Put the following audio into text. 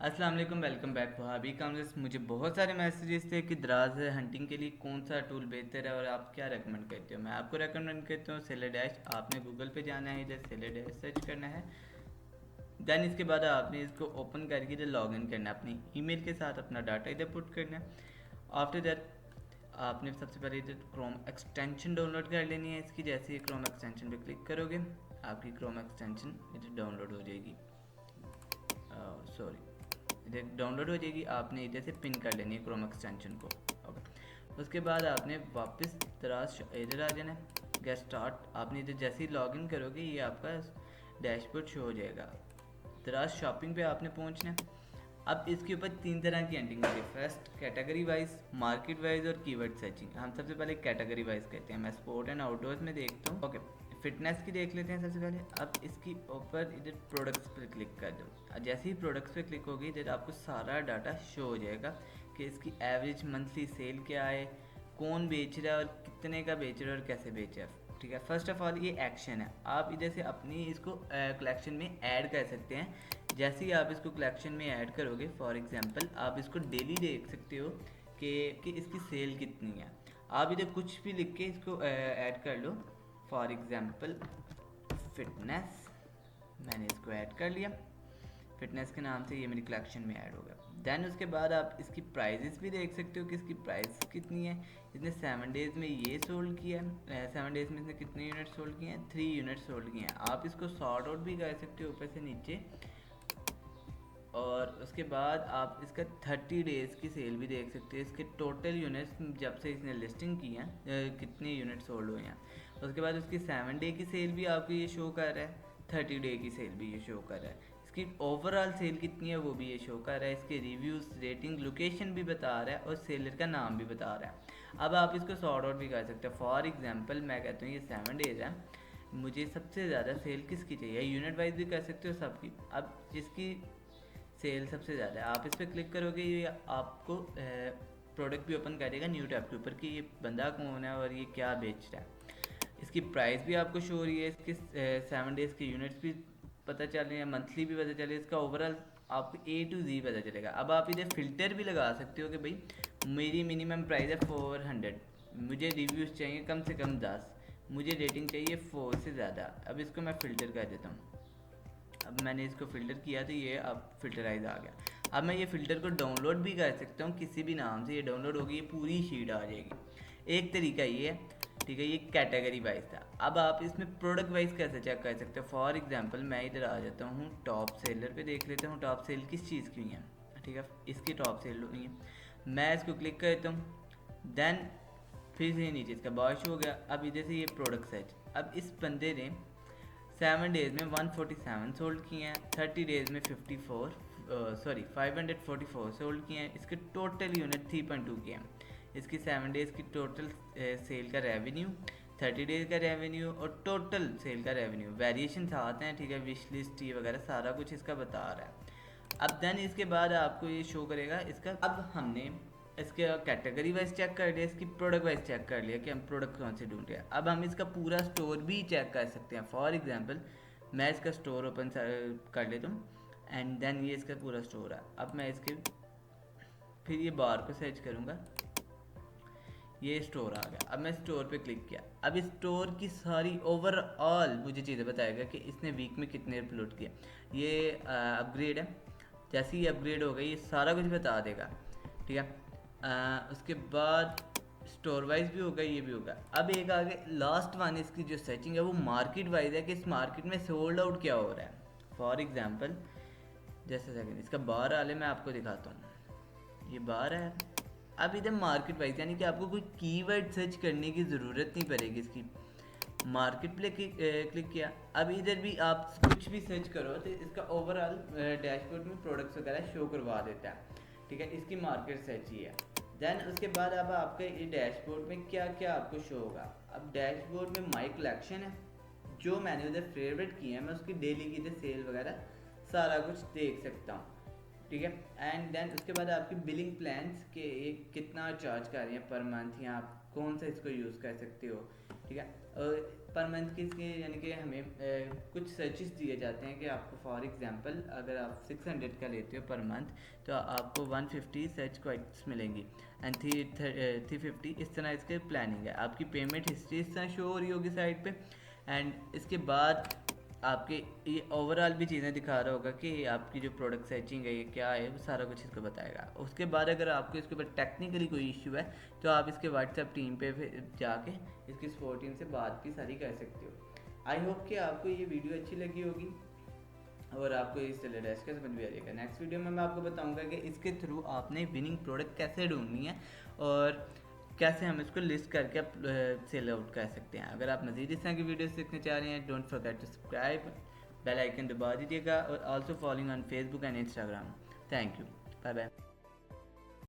अस्सलाम वालेकुम, welcome back Wahhabi commerce. मुझे बहुत सारे मैसेजेस थे कि दराज हंटिंग के लिए कौन सा टूल बेहतर है और आप क्या रेकमेंड करते हो। मैं आपको रेकमेंड करता हूँ सेलर डैश। आपने गूगल पे जाना है, इधर सेलर डैश सर्च करना है। देन इसके बाद आपने इसको ओपन करके इधर लॉग इन करना है, अपनी ईमेल के साथ अपना डाटा इधर पुट करना है। आफ्टर दैट आपने सबसे पहले इधर क्रोम एक्सटेंशन डाउनलोड कर लेनी है इसकी। जैसे ही क्रोम एक्सटेंशन पे क्लिक करोगे आपकी क्रोम एक्सटेंशन इधर डाउनलोड हो जाएगी। सॉरी, इधर डाउनलोड हो जाएगी। आपने इधर से पिन कर लेनी है क्रोम एक्सटेंशन को। ओके, उसके बाद आपने वापस दराज इधर आ जाना है, गेट स्टार्ट। आपने इधर जैसे ही लॉगिन करोगे ये आपका डैशबोर्ड शो हो जाएगा। दराज शॉपिंग पे आपने पहुंचना है। अब इसके ऊपर तीन तरह की एंडिंग होगी। First category wise, market wise और कीवर्ड सर्चिंग। हम सबसे पहले कैटेगरी वाइज कहते हैं। मैं स्पोर्ट एंड आउटडोर्स में देखता हूँ। ओके, फिटनेस की देख लेते हैं सबसे पहले। अब इसकी ऊपर इधर प्रोडक्ट्स पर क्लिक कर दो। जैसे ही प्रोडक्ट्स पे क्लिक होगी इधर आपको सारा डाटा शो हो जाएगा कि इसकी एवरेज मंथली सेल क्या है, कौन बेच रहा है और कितने का बेच रहा है और कैसे बेच रहा है। ठीक है, फर्स्ट ऑफ ऑल ये एक्शन है। आप इधर से अपनी इसको कलेक्शन में ऐड कर सकते हैं। जैसे ही आप इसको कलेक्शन में ऐड करोगे, फॉर एग्जांपल आप इसको डेली देख सकते हो कि इसकी सेल कितनी है। आप इधर कुछ भी लिख के इसको ऐड कर लो। फॉर एग्जांपल फिटनेस, मैंने इसको ऐड कर लिया। फिटनेस के नाम से ये मेरी कलेक्शन में ऐड होगा। देन उसके बाद आप इसकी प्राइजेस भी देख सकते हो कि इसकी प्राइस कितनी है। इसने 7 डेज़ में ये सोल्ड किया है। 7 डेज़ में इसने कितने यूनिट सोल्ड किए हैं? 3 यूनिट सोल्ड किए हैं। आप इसको सॉर्ट आउट भी कर सकते हो ऊपर से नीचे। और उसके बाद आप इसका 30 डेज़ की सेल भी देख सकते हो। इसके टोटल यूनिट्स जब से इसने लिस्टिंग की है कितने यूनिट सोल्ड हुए हैं। उसके बाद उसकी 7 डे की सेल भी आपको ये शो कर रहा है, 30 डे की सेल भी ये शो कर रहा है। इसकी ओवरऑल सेल कितनी है वो भी ये शो कर रहा है। इसके रिव्यूज़, रेटिंग, लोकेशन भी बता रहा है और सेलर का नाम भी बता रहा है। अब आप इसको सॉर्ट आउट भी कर सकते हो। फॉर एग्जांपल मैं कहता हूँ ये 7 डेज़ है, मुझे सबसे ज़्यादा सेल किसकी चाहिए। यूनिट वाइज भी कर सकते हो सबकी। अब जिसकी सेल सबसे ज़्यादा है आप इस पर क्लिक करोगे, ये आपको प्रोडक्ट भी ओपन करेगा न्यू टैब के ऊपर कि ये बंदा कौन है और ये क्या बेच रहा है। इसकी प्राइस भी आपको शो हो रही है। इसके 7 डेज़ के यूनिट्स भी पता चल रहे हैं, मंथली भी पता चल रही है। इसका ओवरऑल आपको A to Z पता चलेगा। अब आप इधर फ़िल्टर भी लगा सकते हो कि भाई मेरी मिनिमम प्राइस है 400, मुझे रिव्यूज़ चाहिए कम से कम 10, मुझे रेटिंग चाहिए 4 से ज़्यादा। अब इसको मैं फ़िल्टर कर देता हूँ। अब मैंने इसको फ़िल्टर किया तो ये अब फ़िल्टराइज आ गया। अब मैं ये फ़िल्टर को डाउनलोड भी कर सकता हूँ किसी भी नाम से। ये डाउनलोड होगी, ये पूरी शीट आ जाएगी। एक तरीका ये है, ठीक है। ये कैटेगरी वाइज था। अब आप इसमें प्रोडक्ट वाइज कैसे चेक कर सकते हो। फॉर एग्जांपल मैं इधर आ जाता हूँ, टॉप सेलर पे देख लेता हूँ टॉप सेल किस चीज़ की हुई है। ठीक है, इसकी टॉप सेल हुई है। मैं इसको क्लिक करता हूँ। देन फिर से नीचे इसका बॉश हो गया। अब इधर से ये प्रोडक्ट सर्च। अब इस बंदे ने 7 डेज़ में 147 सोल्ड किए हैं, 30 डेज़ में 544 सोल्ड किए हैं। इसके टोटल यूनिट 3.2 के हैं। इसकी 7 डेज़ की टोटल सेल का रेवेन्यू, 30 डेज़ का रेवेन्यू और टोटल सेल का रेवेन्यू वेरिएशन आते हैं। ठीक है, विश लिस्ट ये वगैरह सारा कुछ इसका बता रहा है। अब देन इसके बाद आपको ये शो करेगा इसका। अब हमने इसके कैटेगरी वाइज चेक कर लिया, इसकी प्रोडक्ट वाइज चेक कर लिया कि हम प्रोडक्ट कौन से ढूंढ रहे हैं। अब हम इसका पूरा स्टोर भी चेक कर सकते हैं। फॉर एग्जांपल मैं इसका स्टोर ओपन कर लेता हूँ एंड देन ये इसका पूरा स्टोर है। अब मैं इसके फिर ये बार को सर्च करूँगा, ये स्टोर आ गया। अब मैं स्टोर पे क्लिक किया। अब इस स्टोर की सारी ओवरऑल मुझे चीज़ें बताएगा कि इसने वीक में कितने अपलोड किए। ये अपग्रेड है, जैसे ही अपग्रेड हो गई ये सारा कुछ बता देगा। ठीक है, उसके बाद स्टोर वाइज भी होगा, ये भी होगा। अब एक आगे लास्ट वन इसकी जो सर्चिंग है वो मार्केट वाइज है कि इस मार्केट में सोल्ड आउट क्या हो रहा है। फॉर एग्जांपल जैसे सेकंड इसका बार वाले मैं आपको दिखाता हूँ, ये बार है। अब इधर मार्केट वाइज यानी कि आपको कोई कीवर्ड सर्च करने की ज़रूरत नहीं पड़ेगी। इसकी मार्केट प्ले क्लिक किया। अब इधर भी आप कुछ भी सर्च करो तो इसका ओवरऑल डैशबोर्ड में प्रोडक्ट्स वगैरह शो करवा देता है। ठीक है, इसकी मार्केट सर्च ही है। देन उसके बाद अब आपके ये डैशबोर्ड में क्या क्या आपको शो होगा। अब डैशबोर्ड में माई कलेक्शन है, जो मैंने उधर फेवरेट किए हैं मैं उसकी डेली की इधर सेल वगैरह सारा कुछ देख सकता हूँ। ठीक है, एंड देन उसके बाद आपकी बिलिंग प्लान्स के कितना चार्ज कर रही हैं पर मंथ या आप कौन सा इसको यूज़ कर सकते हो। ठीक है, पर मंथ की इसके यानी कि हमें कुछ सर्चेस दिए जाते हैं कि आपको फॉर एग्जांपल अगर आप 600 का लेते हो पर मंथ तो आपको 150 सर्च क्वाइट्स मिलेंगी एंड 350 इस तरह इसके प्लानिंग है। आपकी पेमेंट हिस्ट्री इस तरह शो हो रही होगी साइड पे एंड इसके बाद आपके ये ओवरऑल भी चीज़ें दिखा रहा होगा कि आपकी जो प्रोडक्ट सर्चिंग है ये क्या है, वो सारा कुछ इसको बताएगा। उसके बाद अगर आपको इसके ऊपर टेक्निकली कोई इशू है तो आप इसके व्हाट्सएप टीम पे जाके इसकी सपोर्ट टीम से बात भी सारी कर सकते हो। आई होप कि आपको ये वीडियो अच्छी लगी होगी और आपको इस रिलेटेड के समझ भी आ जाएगा। नेक्स्ट वीडियो में मैं आपको बताऊंगा कि इसके थ्रू आपने विनिंग प्रोडक्ट कैसे ढूंढनी है और कैसे हम इसको लिस्ट करके सेल आउट कर सकते हैं। अगर आप मज़ीद इस तरह की वीडियोस देखना चाह रहे हैं, don't forget to subscribe, bell icon दबा दीजिएगा और also following on Facebook and Instagram. Thank you, bye bye.